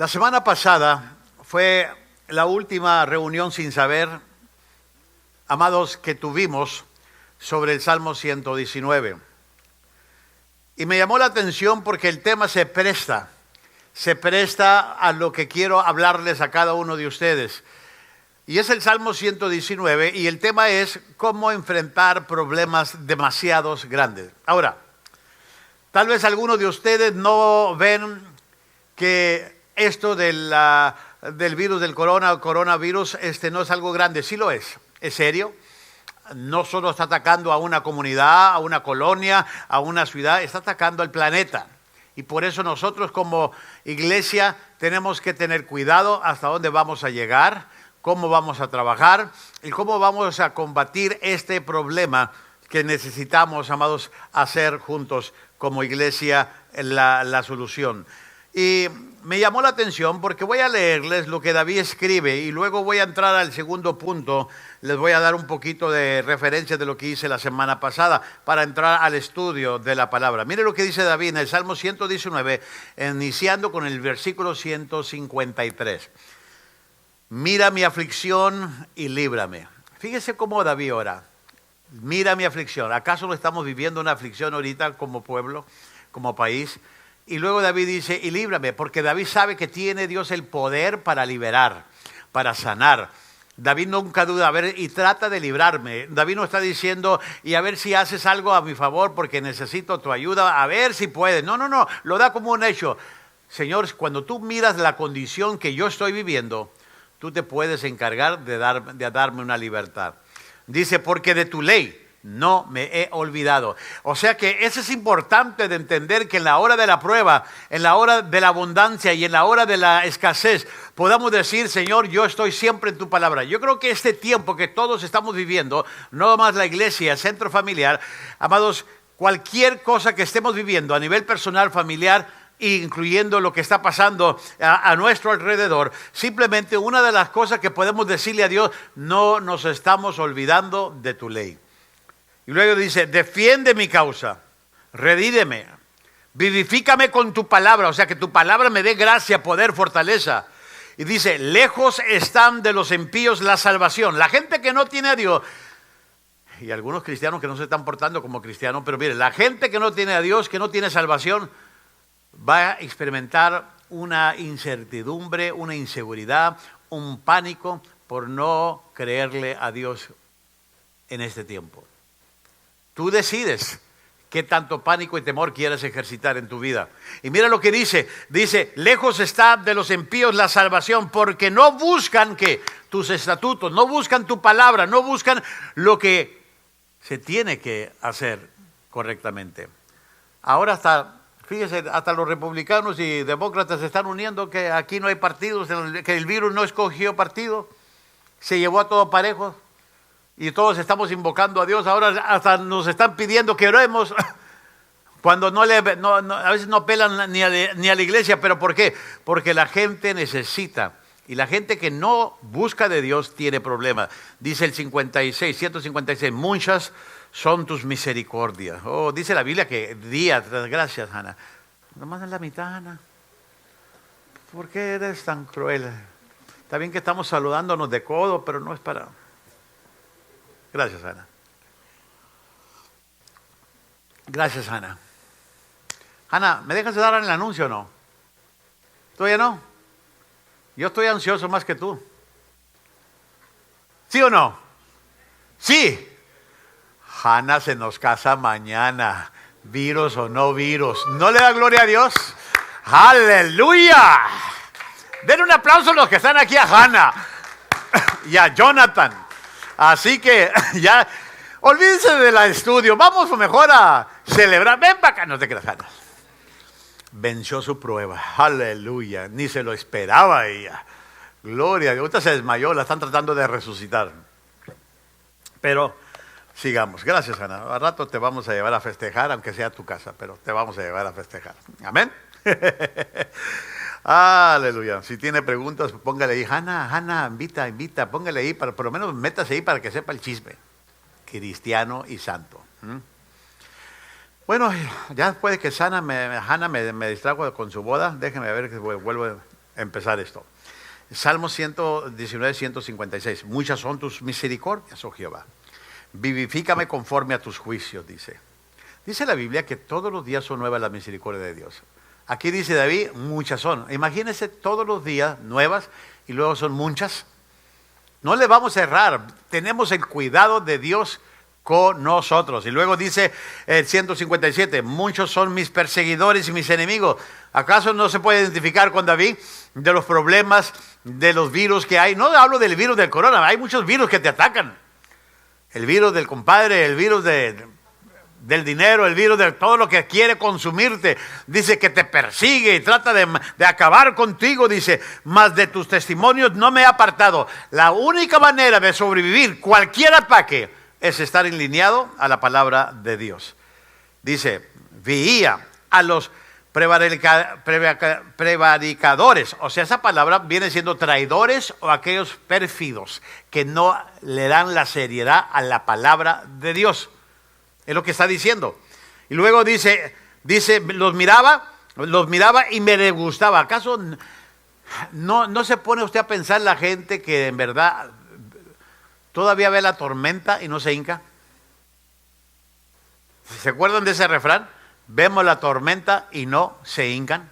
La semana pasada fue la última reunión sin saber, amados, que tuvimos sobre el Salmo 119. Y me llamó la atención porque el tema se presta a lo que quiero hablarles a cada uno de ustedes. Y es el Salmo 119 y el tema es cómo enfrentar problemas demasiados grandes. Ahora, tal vez algunos de ustedes no ven que esto del virus del coronavirus no es algo grande. Sí lo es serio. No solo está atacando a una comunidad, a una colonia, a una ciudad, está atacando al planeta. Y por eso nosotros como iglesia tenemos que tener cuidado hasta dónde vamos a llegar, cómo vamos a trabajar y cómo vamos a combatir este problema que necesitamos, amados, hacer juntos como iglesia la solución. Y me llamó la atención porque voy a leerles lo que David escribe y luego voy a entrar al segundo punto. Les voy a dar un poquito de referencia de lo que hice la semana pasada para entrar al estudio de la palabra. Mire lo que dice David en el Salmo 119, iniciando con el versículo 153. Mira mi aflicción y líbrame. Fíjese cómo David ora. Mira mi aflicción. ¿Acaso no estamos viviendo una aflicción ahorita como pueblo, como país? Y luego David dice, y líbrame, porque David sabe que tiene Dios el poder para liberar, para sanar. David nunca duda, a ver, y trata de librarme. David no está diciendo, y a ver si haces algo a mi favor porque necesito tu ayuda, a ver si puedes. No, lo da como un hecho. Señor, cuando tú miras la condición que yo estoy viviendo, tú te puedes encargar de darme una libertad. Dice, porque de tu ley no me he olvidado. O sea que eso es importante de entender, que en la hora de la prueba, en la hora de la abundancia y en la hora de la escasez, podamos decir, Señor, yo estoy siempre en tu palabra. Yo creo que este tiempo que todos estamos viviendo, no más la iglesia, el centro familiar, amados, cualquier cosa que estemos viviendo a nivel personal, familiar, incluyendo lo que está pasando a nuestro alrededor, simplemente una de las cosas que podemos decirle a Dios, no nos estamos olvidando de tu ley. Y luego dice, defiende mi causa, redídeme, vivifícame con tu palabra, o sea que tu palabra me dé gracia, poder, fortaleza. Y dice, lejos están de los impíos la salvación. La gente que no tiene a Dios, y algunos cristianos que no se están portando como cristianos, pero mire, la gente que no tiene a Dios, que no tiene salvación, va a experimentar una incertidumbre, una inseguridad, un pánico por no creerle a Dios en este tiempo. Tú decides qué tanto pánico y temor quieres ejercitar en tu vida. Y mira lo que dice, lejos está de los impíos la salvación, porque no buscan tus estatutos, no buscan tu palabra, no buscan lo que se tiene que hacer correctamente. Ahora fíjese, hasta los republicanos y demócratas se están uniendo, que aquí no hay partidos, que el virus no escogió partido, se llevó a todos parejos. Y todos estamos invocando a Dios. Ahora hasta nos están pidiendo que oremos. Cuando a veces no pelan ni a la iglesia. ¿Pero por qué? Porque la gente necesita. Y la gente que no busca de Dios tiene problemas. Dice el 156, muchas son tus misericordias. Oh, dice la Biblia que gracias, Ana. Nomás en la mitad, Ana. ¿Por qué eres tan cruel? Está bien que estamos saludándonos de codo, pero no es para... Gracias, Ana. Gracias, Ana. Ana, ¿me dejas dar el anuncio o no? ¿Todavía no? Yo estoy ansioso más que tú. ¿Sí o no? Sí. Ana se nos casa mañana. Virus o no virus. ¿No le da gloria a Dios? ¡Aleluya! Den un aplauso a los que están aquí, a Hannah y a Jonathan. Así que ya, olvídense del estudio, vamos mejor a celebrar. Ven para acá, no te creas, Hannah. Venció su prueba, aleluya, ni se lo esperaba ella. Gloria a Dios, ahorita se desmayó, la están tratando de resucitar. Pero sigamos, gracias, Hannah. Al rato te vamos a llevar a festejar, aunque sea tu casa, pero te vamos a llevar a festejar. Amén. Aleluya. Si tiene preguntas, póngale ahí. Hannah, invita, póngale ahí, por lo menos métase ahí para que sepa el chisme. Cristiano y santo. Bueno, ya después de que Hannah me distrajo con su boda, déjenme ver que vuelvo empezar esto. Salmo 119, 156. Muchas son tus misericordias, oh Jehová. Vivifícame conforme a tus juicios, dice. Dice la Biblia que todos los días son nuevas las misericordias de Dios. Aquí dice David, muchas son. Imagínense todos los días nuevas y luego son muchas. No le vamos a errar. Tenemos el cuidado de Dios con nosotros. Y luego dice el 157, muchos son mis perseguidores y mis enemigos. ¿Acaso no se puede identificar con David de los problemas, de los virus que hay? No hablo del virus del corona, hay muchos virus que te atacan. El virus del compadre, el virus del dinero, el virus de todo lo que quiere consumirte. Dice que te persigue y trata de acabar contigo. Dice, mas de tus testimonios no me he apartado. La única manera de sobrevivir cualquier ataque es estar alineado a la palabra de Dios. Dice, veía a los prevaricadores, o sea, esa palabra viene siendo traidores o aquellos pérfidos que no le dan la seriedad a la palabra de Dios. Es lo que está diciendo. Y luego dice, los miraba y me disgustaba. ¿Acaso no se pone usted a pensar la gente que en verdad todavía ve la tormenta y no se hinca? ¿Se acuerdan de ese refrán? Vemos la tormenta y no se hincan.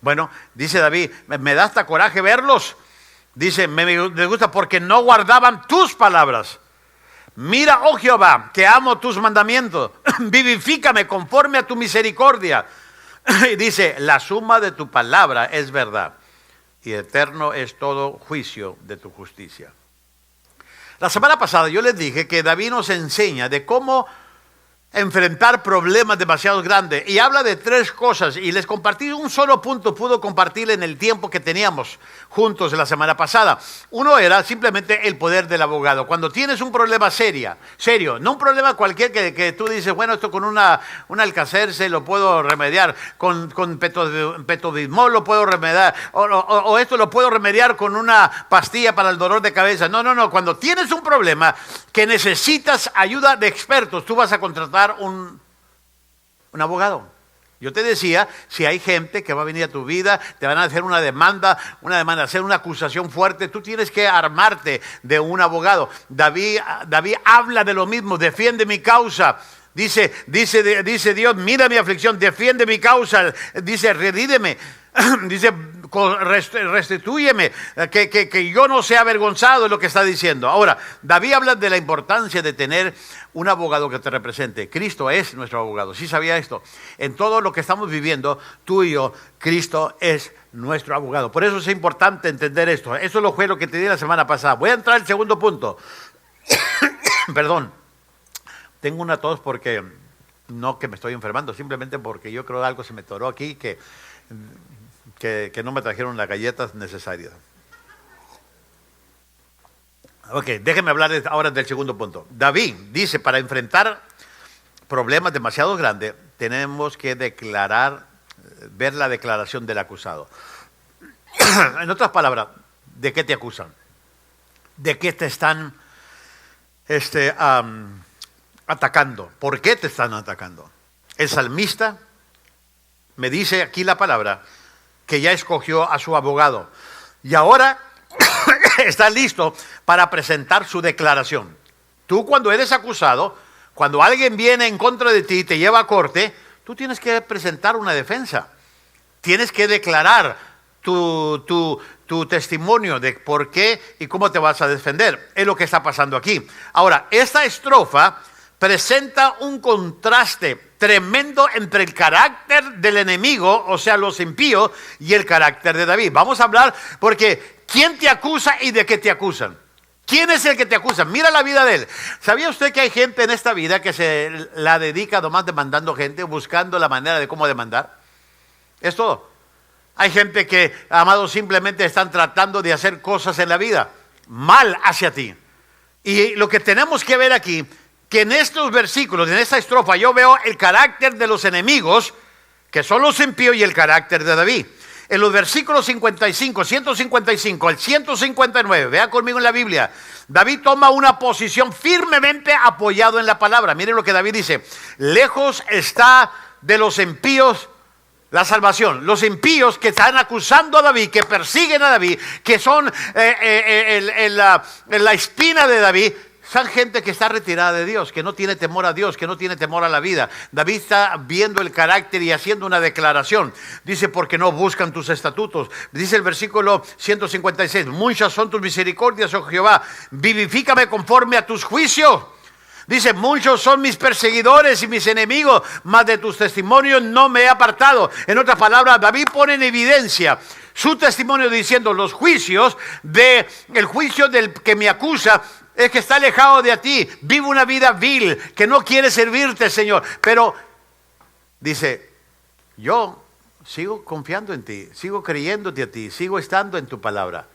Bueno, dice David, me da hasta coraje verlos. Dice, me disgusta porque no guardaban tus palabras. Mira, oh Jehová, que amo tus mandamientos. Vivifícame conforme a tu misericordia. Y dice, la suma de tu palabra es verdad, y eterno es todo juicio de tu justicia. La semana pasada yo les dije que David nos enseña de cómo enfrentar problemas demasiado grandes. Y habla de tres cosas. Y les compartí un solo punto, pudo compartir en el tiempo que teníamos juntos la semana pasada. Uno era simplemente el poder del abogado. Cuando tienes un problema serio, no un problema cualquier que tú dices, bueno, esto con un Alcacerse lo puedo remediar, con Pepto-Bismol lo puedo remediar, o esto lo puedo remediar con una pastilla para el dolor de cabeza. No. Cuando tienes un problema que necesitas ayuda de expertos, tú vas a contratar un abogado. Yo te decía, si hay gente que va a venir a tu vida, te van a hacer una demanda, hacer una acusación fuerte, tú tienes que armarte de un abogado. David habla de lo mismo, defiende mi causa. Dice Dios, mira mi aflicción, defiende mi causa. Dice, redídeme. Dice, restitúyeme, que yo no sea avergonzado, es lo que está diciendo. Ahora, David habla de la importancia de tener un abogado que te represente. Cristo es nuestro abogado. ¿Sí sabía esto? En todo lo que estamos viviendo, tú y yo, Cristo es nuestro abogado. Por eso es importante entender esto. Eso fue lo que te di la semana pasada. Voy a entrar al segundo punto. Perdón. Tengo una tos porque, no que me estoy enfermando, simplemente porque yo creo que algo se me atoró aquí que no me trajeron las galletas necesarias. Ok, déjenme hablar ahora del segundo punto. David dice, para enfrentar problemas demasiado grandes, tenemos que ver la declaración del acusado. En otras palabras, ¿de qué te acusan? ¿De qué te están atacando? ¿Por qué te están atacando? El salmista me dice aquí la palabra que ya escogió a su abogado y ahora está listo para presentar su declaración. Tú, cuando eres acusado, cuando alguien viene en contra de ti y te lleva a corte, tú tienes que presentar una defensa. Tienes que declarar tu testimonio de por qué y cómo te vas a defender. Es lo que está pasando aquí. Ahora, esta estrofa presenta un contraste tremendo entre el carácter del enemigo, o sea, los impíos, y el carácter de David. Vamos a hablar porque ¿quién te acusa y de qué te acusan? ¿Quién es el que te acusa? Mira la vida de él. ¿Sabía usted que hay gente en esta vida que se la dedica nomás demandando gente, buscando la manera de cómo demandar? Es todo. Hay gente que, amados, simplemente están tratando de hacer cosas en la vida mal hacia ti. Y lo que tenemos que ver aquí, que en estos versículos, en esta estrofa, yo veo el carácter de los enemigos, que son los impíos, y el carácter de David. En los versículos 55, 155, el 159, vea conmigo en la Biblia, David toma una posición firmemente apoyado en la palabra. Miren lo que David dice: lejos está de los impíos la salvación. Los impíos que están acusando a David, que persiguen a David, que son la espina de David, son gente que está retirada de Dios, que no tiene temor a Dios, que no tiene temor a la vida. David está viendo el carácter y haciendo una declaración. Dice, porque no buscan tus estatutos. Dice el versículo 156, muchas son tus misericordias, oh Jehová, vivifícame conforme a tus juicios. Dice, muchos son mis perseguidores y mis enemigos, mas de tus testimonios no me he apartado. En otras palabras, David pone en evidencia su testimonio diciendo, el juicio del que me acusa es que está alejado de ti, vive una vida vil, que no quiere servirte, Señor. Pero dice, yo sigo confiando en ti, sigo creyéndote a ti, sigo estando en tu palabra.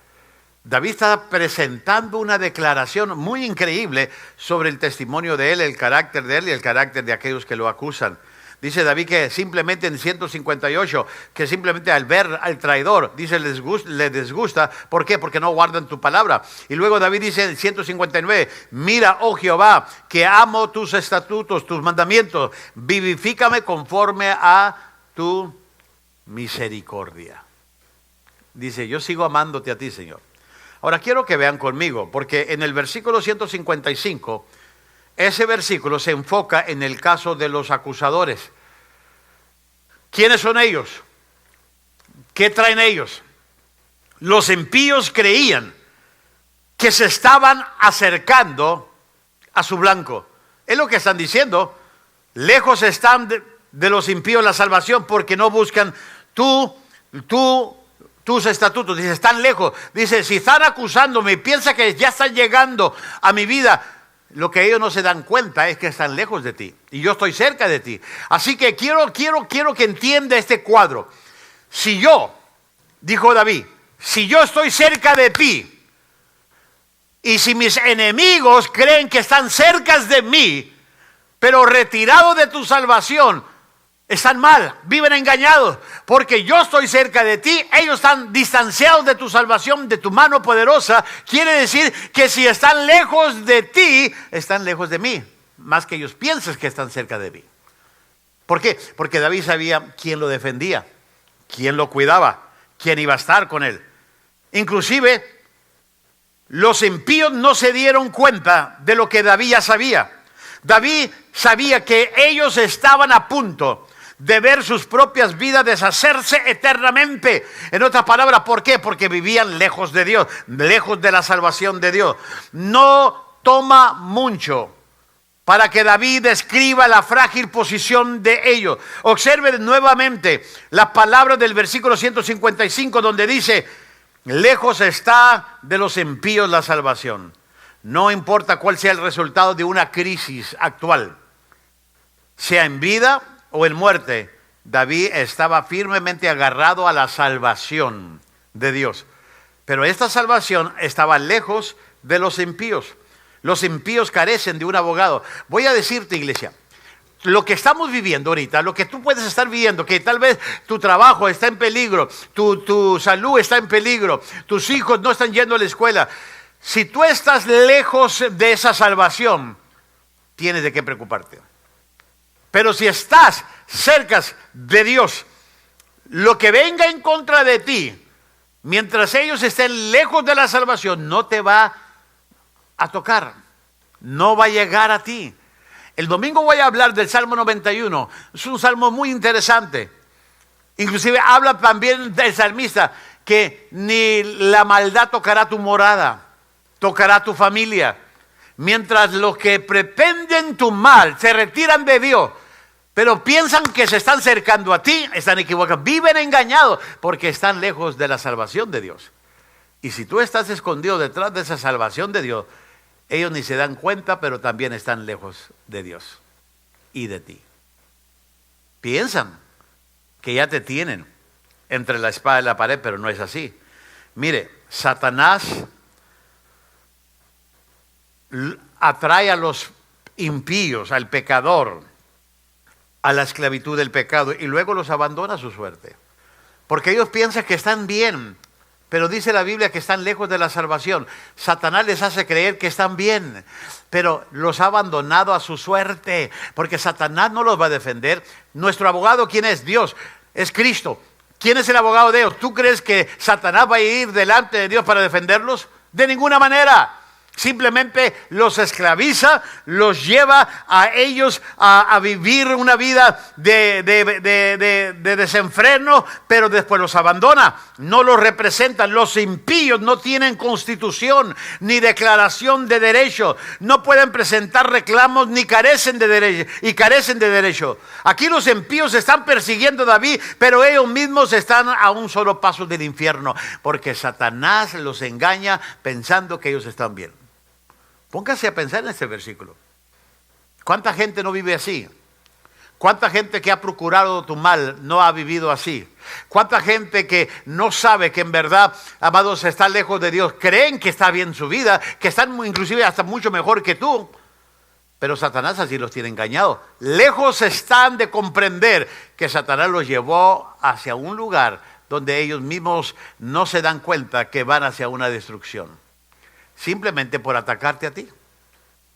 David está presentando una declaración muy increíble sobre el testimonio de él, el carácter de él y el carácter de aquellos que lo acusan. Dice David que simplemente en 158, que simplemente al ver al traidor, dice, le disgusta. ¿Por qué? Porque no guardan tu palabra. Y luego David dice en 159, mira, oh Jehová, que amo tus estatutos, tus mandamientos, vivifícame conforme a tu misericordia. Dice, yo sigo amándote a ti, Señor. Ahora quiero que vean conmigo, porque en el versículo 155, ese versículo se enfoca en el caso de los acusadores. ¿Quiénes son ellos? ¿Qué traen ellos? Los impíos creían que se estaban acercando a su blanco. Es lo que están diciendo. Lejos están de los impíos la salvación porque no buscan tus estatutos. Dice, están lejos. Dice, si están acusándome y piensan que ya están llegando a mi vida, lo que ellos no se dan cuenta es que están lejos de ti. Y yo estoy cerca de ti. Así que quiero que entienda este cuadro. Si yo, dijo David, si yo estoy cerca de ti, y si mis enemigos creen que están cerca de mí, pero retirados de tu salvación, están mal, viven engañados, porque yo estoy cerca de ti, ellos están distanciados de tu salvación, de tu mano poderosa. Quiere decir que si están lejos de ti, están lejos de mí, más que ellos piensen que están cerca de mí. ¿Por qué? Porque David sabía quién lo defendía, quién lo cuidaba, quién iba a estar con él. Inclusive, los impíos no se dieron cuenta de lo que David ya sabía. David sabía que ellos estaban a punto de ver sus propias vidas deshacerse eternamente. En otras palabras, ¿por qué? Porque vivían lejos de Dios, lejos de la salvación de Dios. No toma mucho para que David describa la frágil posición de ellos. Observe nuevamente las palabras del versículo 155 donde dice, lejos está de los impíos la salvación. No importa cuál sea el resultado de una crisis actual, sea en vida o en muerte, David estaba firmemente agarrado a la salvación de Dios. Pero esta salvación estaba lejos de los impíos. Los impíos carecen de un abogado. Voy a decirte, iglesia, lo que estamos viviendo ahorita, lo que tú puedes estar viviendo, que tal vez tu trabajo está en peligro, tu salud está en peligro, tus hijos no están yendo a la escuela. Si tú estás lejos de esa salvación, tienes de qué preocuparte. Pero si estás cerca de Dios, lo que venga en contra de ti, mientras ellos estén lejos de la salvación, no te va a tocar, no va a llegar a ti. El domingo voy a hablar del Salmo 91, es un salmo muy interesante. Inclusive habla también del salmista que ni la maldad tocará tu morada, tocará tu familia. Mientras los que pretenden tu mal se retiran de Dios, pero piensan que se están acercando a ti, están equivocados, viven engañados porque están lejos de la salvación de Dios. Y si tú estás escondido detrás de esa salvación de Dios, ellos ni se dan cuenta, pero también están lejos de Dios y de ti. Piensan que ya te tienen entre la espada y la pared, pero no es así. Mire, Satanás atrae a los impíos, al pecador, a la esclavitud del pecado y luego los abandona a su suerte. Porque ellos piensan que están bien, pero dice la Biblia que están lejos de la salvación. Satanás les hace creer que están bien, pero los ha abandonado a su suerte, porque Satanás no los va a defender. Nuestro abogado, ¿quién es? Dios. Es Cristo. ¿Quién es el abogado de ellos? ¿Tú crees que Satanás va a ir delante de Dios para defenderlos? De ninguna manera. Simplemente los esclaviza, los lleva a ellos a vivir una vida de desenfreno, pero después los abandona. No los representan. Los impíos no tienen constitución ni declaración de derecho. No pueden presentar reclamos ni carecen de derecho. Aquí los impíos están persiguiendo a David, pero ellos mismos están a un solo paso del infierno, porque Satanás los engaña pensando que ellos están bien. Póngase a pensar en este versículo. ¿Cuánta gente no vive así? ¿Cuánta gente que ha procurado tu mal no ha vivido así? ¿Cuánta gente que no sabe que en verdad, amados, está lejos de Dios? Creen que está bien su vida, que están inclusive hasta mucho mejor que tú. Pero Satanás así los tiene engañados. Lejos están de comprender que Satanás los llevó hacia un lugar donde ellos mismos no se dan cuenta que van hacia una destrucción. Simplemente por atacarte a ti,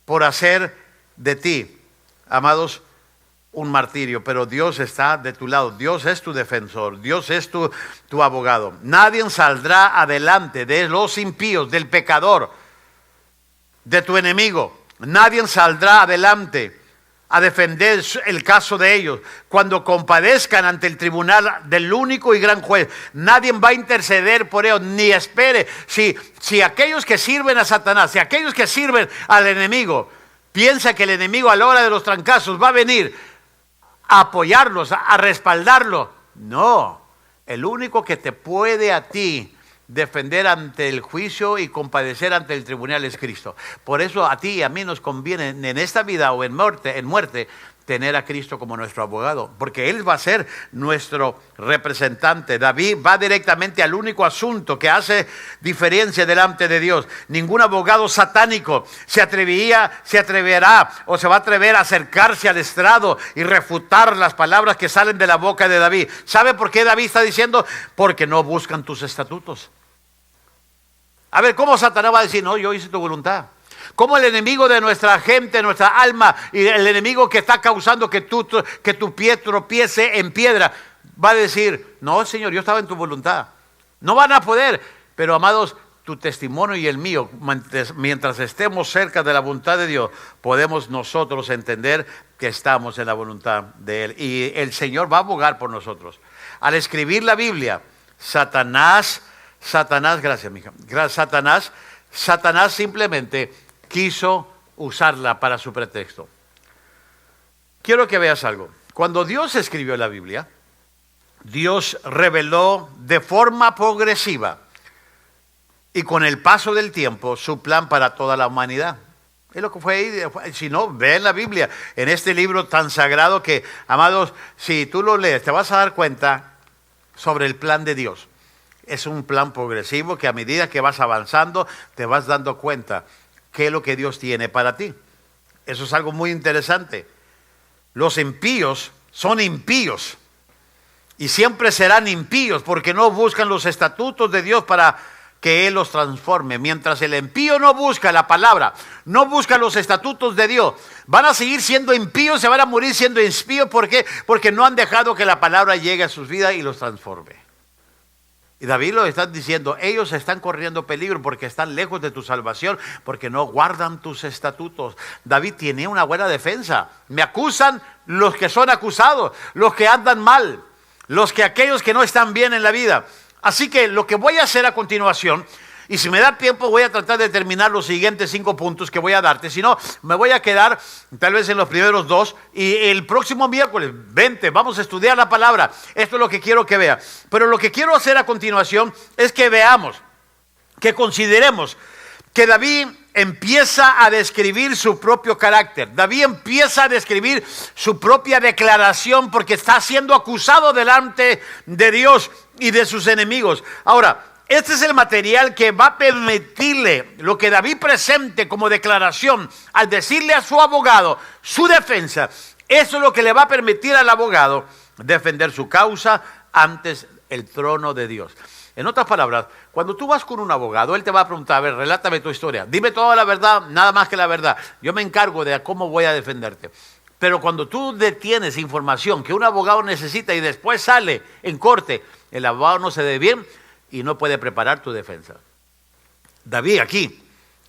por hacer de ti, amados, un martirio. Pero Dios está de tu lado, Dios es tu defensor, Dios es tu abogado. Nadie saldrá adelante de los impíos, del pecador, de tu enemigo. Nadie saldrá adelante a defender el caso de ellos. Cuando compadezcan ante el tribunal del único y gran juez, nadie va a interceder por ellos, ni espere. Si aquellos que sirven a Satanás, si aquellos que sirven al enemigo, piensa que el enemigo a la hora de los trancazos va a venir a apoyarlos, a respaldarlo. No, el único que te puede a ti defender ante el juicio y compadecer ante el tribunal es Cristo. Por eso a ti y a mí nos conviene en esta vida o en muerte tener a Cristo como nuestro abogado, porque Él va a ser nuestro representante. David va directamente al único asunto que hace diferencia delante de Dios. Ningún abogado satánico se atreverá o se va a atrever a acercarse al estrado y refutar las palabras que salen de la boca de David. ¿Sabe por qué David está diciendo? Porque no buscan tus estatutos. A ver, ¿cómo Satanás va a decir, no, yo hice tu voluntad? ¿Cómo el enemigo de nuestra gente, nuestra alma, y el enemigo que está causando que tu pie tropiece en piedra, va a decir, no, Señor, yo estaba en tu voluntad? No van a poder. Pero, amados, tu testimonio y el mío, mientras estemos cerca de la voluntad de Dios, podemos nosotros entender que estamos en la voluntad de Él. Y el Señor va a abogar por nosotros. Al escribir la Biblia, Satanás, gracias, mija. Satanás simplemente quiso usarla para su pretexto. Quiero que veas algo. Cuando Dios escribió la Biblia, Dios reveló de forma progresiva y con el paso del tiempo su plan para toda la humanidad. Es lo que fue ahí. Si no, ve en la Biblia, en este libro tan sagrado que, amados, si tú lo lees, te vas a dar cuenta sobre el plan de Dios. Es un plan progresivo que a medida que vas avanzando, te vas dando cuenta qué es lo que Dios tiene para ti. Eso es algo muy interesante. Los impíos son impíos y siempre serán impíos porque no buscan los estatutos de Dios para que Él los transforme. Mientras el impío no busca la palabra, no busca los estatutos de Dios, van a seguir siendo impíos, se van a morir siendo impíos. ¿Por qué? Porque no han dejado que la palabra llegue a sus vidas y los transforme. Y David lo está diciendo, ellos están corriendo peligro porque están lejos de tu salvación, porque no guardan tus estatutos. David tiene una buena defensa. Me acusan los que son acusados, los que andan mal, aquellos que no están bien en la vida. Así que lo que voy a hacer a continuación, y si me da tiempo voy a tratar de terminar los siguientes 5 puntos que voy a darte. Si no, me voy a quedar tal vez en los primeros 2. Y el próximo miércoles, 20, vamos a estudiar la palabra. Esto es lo que quiero que vea. Pero lo que quiero hacer a continuación es que veamos, que consideremos que David empieza a describir su propio carácter. David empieza a describir su propia declaración porque está siendo acusado delante de Dios y de sus enemigos. Ahora, este es el material que va a permitirle lo que David presente como declaración al decirle a su abogado, su defensa. Eso es lo que le va a permitir al abogado defender su causa ante el trono de Dios. En otras palabras, cuando tú vas con un abogado, él te va a preguntar, a ver, relátame tu historia. Dime toda la verdad, nada más que la verdad. Yo me encargo de cómo voy a defenderte. Pero cuando tú detienes información que un abogado necesita y después sale en corte, el abogado no se ve bien y no puede preparar tu defensa. David aquí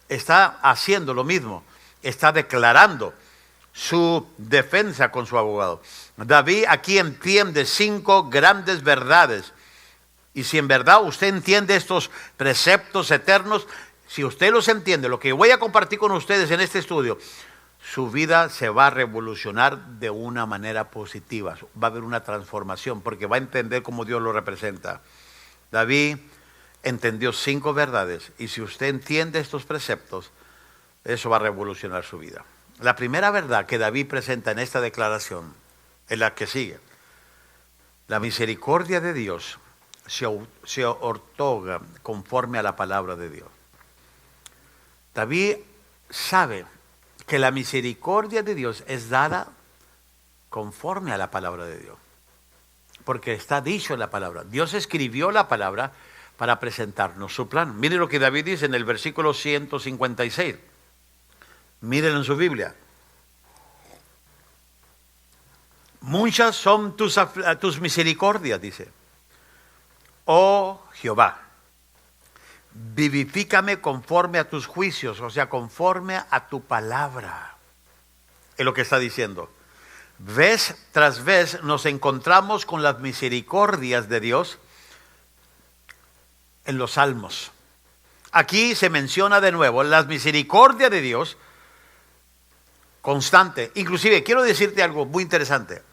está haciendo lo mismo, está declarando su defensa con su abogado. David aquí entiende 5 grandes verdades. Y si en verdad usted entiende estos preceptos eternos, si usted los entiende, lo que voy a compartir con ustedes en este estudio, su vida se va a revolucionar de una manera positiva. Va a haber una transformación porque va a entender cómo Dios lo representa. David entendió 5 verdades y si usted entiende estos preceptos, eso va a revolucionar su vida. La primera verdad que David presenta en esta declaración es la que sigue. La misericordia de Dios se otorga conforme a la palabra de Dios. David sabe que la misericordia de Dios es dada conforme a la palabra de Dios. Porque está dicho en la palabra. Dios escribió la palabra para presentarnos su plan. Miren lo que David dice en el versículo 156. Miren en su Biblia. Muchas son tus misericordias, dice. Oh Jehová, vivifícame conforme a tus juicios, o sea, conforme a tu palabra. Es lo que está diciendo. Vez tras vez nos encontramos con las misericordias de Dios en los salmos. Aquí se menciona de nuevo las misericordias de Dios constante. Inclusive, quiero decirte algo muy interesante.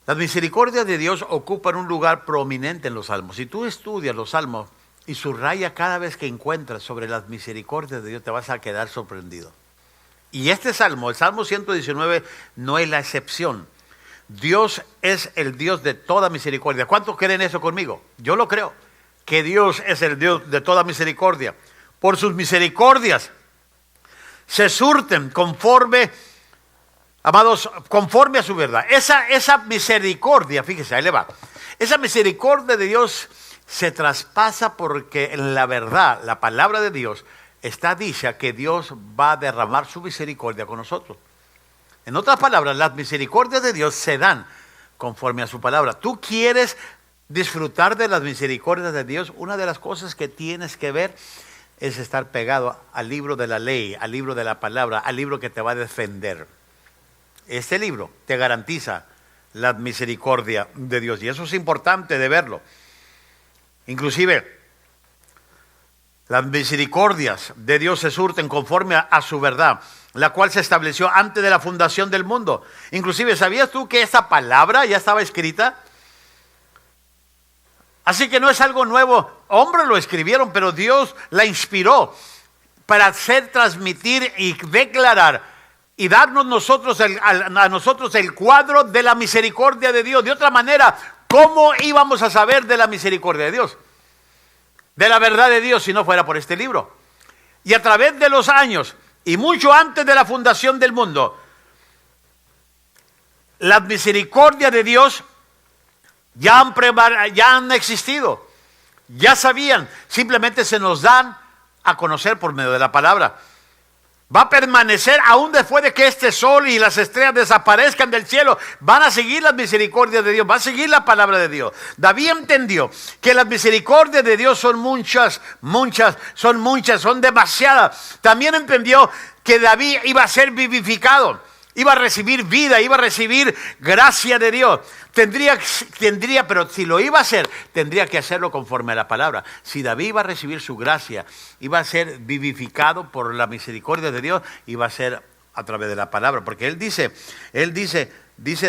Las misericordias de Dios ocupan un lugar prominente en los salmos. Si tú estudias los salmos y subraya cada vez que encuentras sobre las misericordias de Dios, te vas a quedar sorprendido. Y este salmo, el Salmo 119, no es la excepción. Dios es el Dios de toda misericordia. ¿Cuántos creen eso conmigo? Yo lo creo, que Dios es el Dios de toda misericordia. Por sus misericordias se surten conforme, amados, conforme a su verdad. Esa misericordia, fíjese, ahí le va. Esa misericordia de Dios se traspasa porque en la verdad, la palabra de Dios, está dicha que Dios va a derramar su misericordia con nosotros. En otras palabras, las misericordias de Dios se dan conforme a su palabra. ¿Tú quieres disfrutar de las misericordias de Dios? Una de las cosas que tienes que ver es estar pegado al libro de la ley, al libro de la palabra, al libro que te va a defender. Este libro te garantiza la misericordia de Dios y eso es importante de verlo. Inclusive, las misericordias de Dios se surten conforme a su verdad, la cual se estableció antes de la fundación del mundo. Inclusive, ¿sabías tú que esta palabra ya estaba escrita? Así que no es algo nuevo. Hombres lo escribieron, pero Dios la inspiró para hacer transmitir y declarar y darnos a nosotros el cuadro de la misericordia de Dios. De otra manera, ¿cómo íbamos a saber de la misericordia de Dios? De la verdad de Dios si no fuera por este libro. Y a través de los años y mucho antes de la fundación del mundo, las misericordias de Dios ya han existido, ya sabían, simplemente se nos dan a conocer por medio de la palabra. Va a permanecer aún después de que este sol y las estrellas desaparezcan del cielo. Van a seguir las misericordias de Dios, va a seguir la palabra de Dios. David entendió que las misericordias de Dios son muchas, son demasiadas. También entendió que David iba a ser vivificado, iba a recibir vida, iba a recibir gracia de Dios. Pero si lo iba a hacer, tendría que hacerlo conforme a la palabra. Si David iba a recibir su gracia, iba a ser vivificado por la misericordia de Dios, iba a ser a través de la palabra. Porque él dice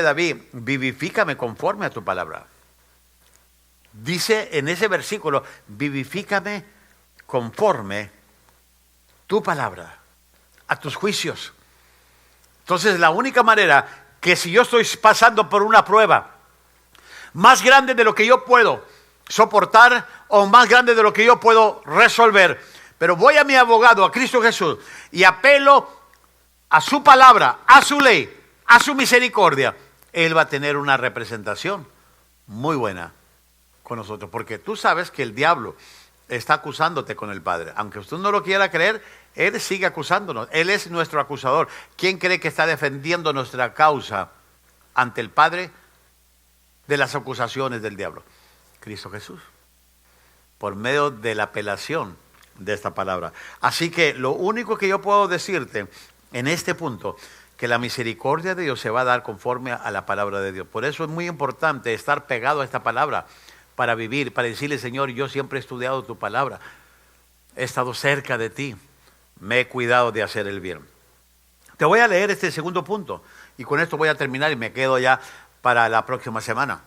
David, vivifícame conforme a tu palabra. Dice en ese versículo, vivifícame conforme tu palabra, a tus juicios. Entonces la única manera que si yo estoy pasando por una prueba más grande de lo que yo puedo soportar o más grande de lo que yo puedo resolver, pero voy a mi abogado, a Cristo Jesús, y apelo a su palabra, a su ley, a su misericordia, Él va a tener una representación muy buena con nosotros. Porque tú sabes que el diablo está acusándote con el Padre. Aunque usted no lo quiera creer, Él sigue acusándonos. Él es nuestro acusador. ¿Quién cree que está defendiendo nuestra causa ante el Padre de las acusaciones del diablo? Cristo Jesús, por medio de la apelación de esta palabra. Así que lo único que yo puedo decirte en este punto, que la misericordia de Dios se va a dar conforme a la palabra de Dios. Por eso es muy importante estar pegado a esta palabra para vivir, para decirle: Señor, yo siempre he estudiado tu palabra, he estado cerca de ti, me he cuidado de hacer el bien. Te voy a leer este segundo punto y con esto voy a terminar y me quedo ya para la próxima semana,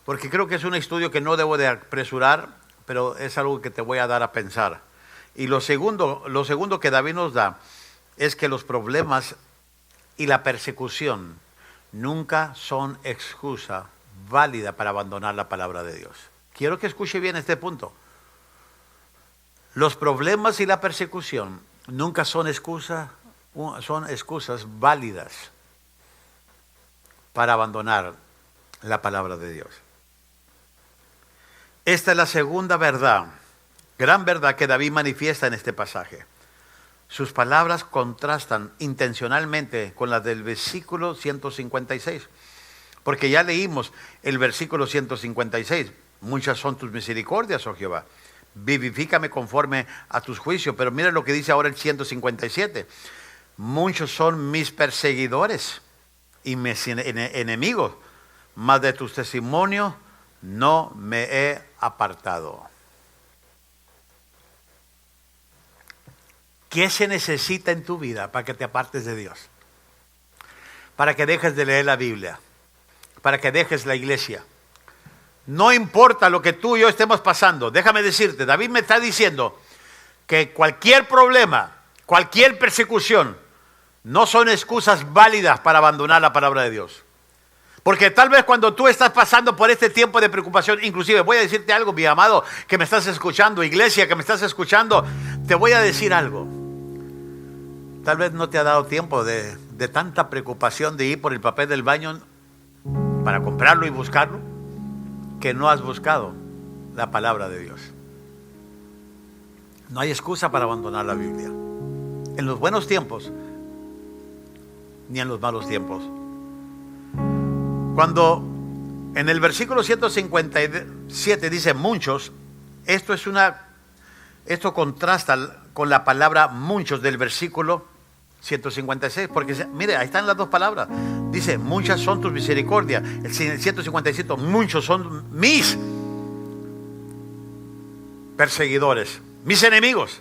porque creo que es un estudio que no debo de apresurar, pero es algo que te voy a dar a pensar. Y lo segundo que David nos da es que los problemas y la persecución nunca son excusa válida para abandonar la palabra de Dios. Quiero que escuche bien este punto. Los problemas y la persecución nunca son excusas válidas para abandonar la palabra de Dios. Esta es la segunda verdad, gran verdad que David manifiesta en este pasaje. Sus palabras contrastan intencionalmente con las del versículo 156. Porque ya leímos el versículo 156. Muchas son tus misericordias, oh Jehová. Vivifícame conforme a tus juicios. Pero mira lo que dice ahora el 157. Muchos son mis perseguidores y mis enemigos, mas de tus testimonios no me he apartado. ¿Qué se necesita en tu vida para que te apartes de Dios? Para que dejes de leer la Biblia, para que dejes la iglesia. No importa lo que tú y yo estemos pasando. Déjame decirte, David me está diciendo que cualquier problema, cualquier persecución, no son excusas válidas para abandonar la palabra de Dios. Porque tal vez cuando tú estás pasando por este tiempo de preocupación, inclusive voy a decirte algo, mi amado, que me estás escuchando, iglesia que me estás escuchando, te voy a decir algo. Tal vez no te ha dado tiempo de tanta preocupación de ir por el papel del baño para comprarlo y buscarlo, que no has buscado la palabra de Dios. No hay excusa para abandonar la Biblia, en los buenos tiempos ni en los malos tiempos. Cuando en el versículo 157 dice muchos, esto contrasta con la palabra muchos del versículo 156, porque mire, ahí están las dos palabras. Dice, muchas son tus misericordias. El 157, muchos son mis perseguidores, mis enemigos.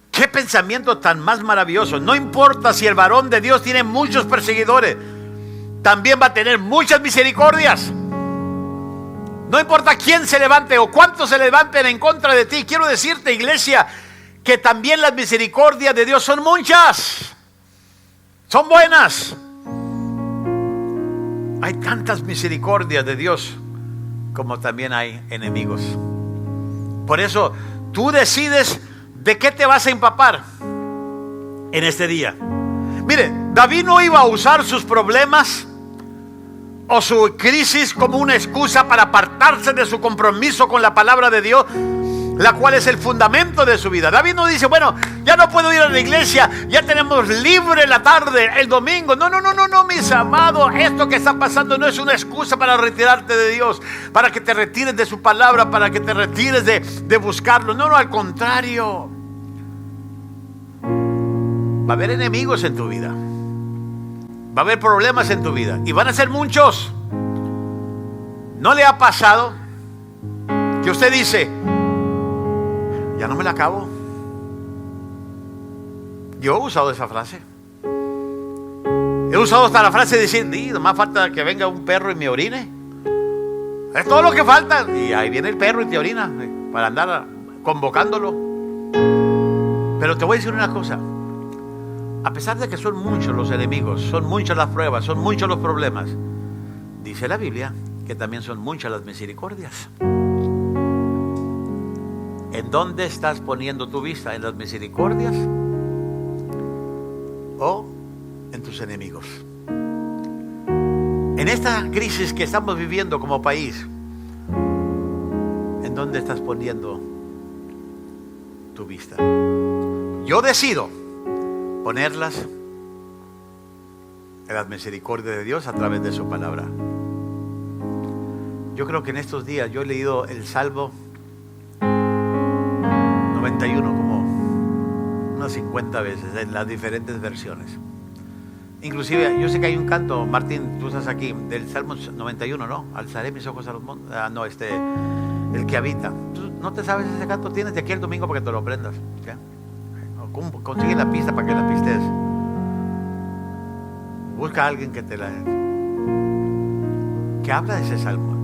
Qué pensamiento tan más maravilloso. No importa si el varón de Dios tiene muchos perseguidores, también va a tener muchas misericordias. No importa quién se levante o cuántos se levanten en contra de ti. Quiero decirte, iglesia, que también las misericordias de Dios son muchas, son buenas. Hay tantas misericordias de Dios como también hay enemigos. Por eso tú decides de qué te vas a empapar en este día. Mire, David no iba a usar sus problemas o su crisis como una excusa para apartarse de su compromiso con la palabra de Dios, la cual es el fundamento de su vida. David no dice, bueno, ya no puedo ir a la iglesia, ya tenemos libre la tarde, el domingo. No, mis amados, esto que está pasando no es una excusa para retirarte de Dios, para que te retires de su palabra, para que te retires de buscarlo. No, al contrario. Va a haber enemigos en tu vida, va a haber problemas en tu vida y van a ser muchos. ¿No le ha pasado que usted dice, ya no me la acabo? Yo he usado esa frase. He usado hasta la frase de decir, nomás falta que venga un perro y me orine. Es todo lo que falta. Y ahí viene el perro y te orina para andar convocándolo. Pero te voy a decir una cosa. A pesar de que son muchos los enemigos, son muchas las pruebas, son muchos los problemas, dice la Biblia que también son muchas las misericordias. ¿En dónde estás poniendo tu vista? ¿En las misericordias o en tus enemigos? En esta crisis que estamos viviendo como país, ¿en dónde estás poniendo tu vista. Yo decido ponerlas en las misericordias de Dios a través de su palabra. Yo creo que en estos días yo he leído el Salmo 91 como unas 50 veces en las diferentes versiones. Inclusive, yo sé que hay un canto, Martín, tú estás aquí, del Salmo 91, ¿no? Alzaré mis ojos a los montes. El que habita. ¿Tú no te sabes ese canto? Tienes de aquí el domingo para que te lo aprendas. ¿Okay? Consigue la pista para que la pistes. Busca a alguien que te la... que habla de ese Salmo.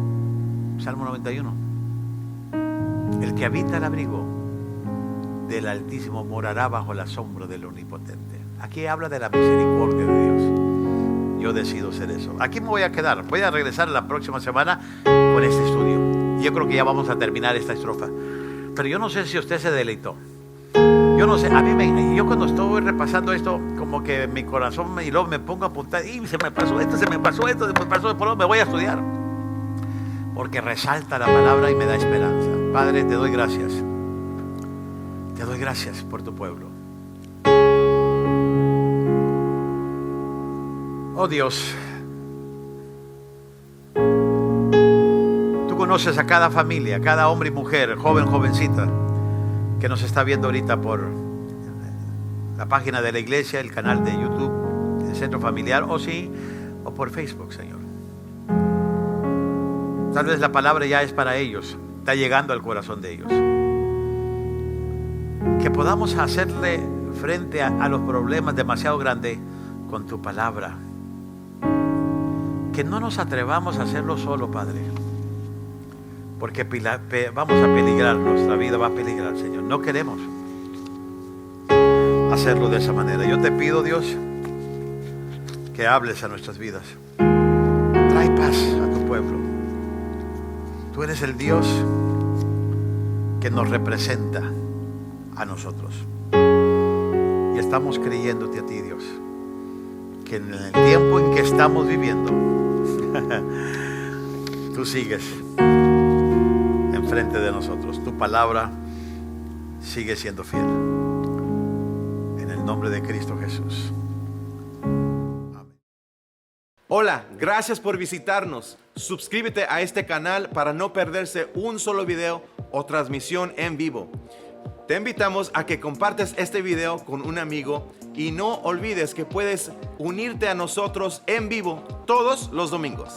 Salmo 91. El que habita el abrigo del Altísimo morará bajo la sombra del Omnipotente. Aquí habla de la misericordia de Dios. Yo decido ser eso. Aquí me voy a quedar. Voy a regresar la próxima semana con este estudio. Yo creo que ya vamos a terminar esta estrofa. Pero yo no sé si usted se deleitó. Yo no sé. Yo cuando estoy repasando esto, como que mi corazón y luego me pongo a apuntar. Y se me pasó esto, se me pasó esto, se me pasó esto. Por lo me voy a estudiar. Porque resalta la palabra y me da esperanza. Padre, te doy gracias. Te doy gracias por tu pueblo. Oh Dios, tú conoces a cada familia, cada hombre y mujer, joven, jovencita, que nos está viendo ahorita por la página de la iglesia, el canal de YouTube, el Centro Familiar, o por Facebook, Señor. Tal vez la palabra ya es para ellos, está llegando al corazón de ellos. Que podamos hacerle frente a los problemas demasiado grandes con tu palabra. Que no nos atrevamos a hacerlo solo, Padre, porque vamos a peligrar, nuestra vida va a peligrar, Señor. No queremos hacerlo de esa manera. Yo te pido, Dios, que hables a nuestras vidas. Trae paz a tu pueblo. Tú eres el Dios que nos representa a nosotros. Y estamos creyéndote a ti, Dios, que en el tiempo en que estamos viviendo, tú sigues enfrente de nosotros. Tu palabra sigue siendo fiel. En el nombre de Cristo Jesús. Amén. Hola, gracias por visitarnos. Suscríbete a este canal para no perderse un solo video o transmisión en vivo. Te invitamos a que compartas este video con un amigo y no olvides que puedes unirte a nosotros en vivo todos los domingos.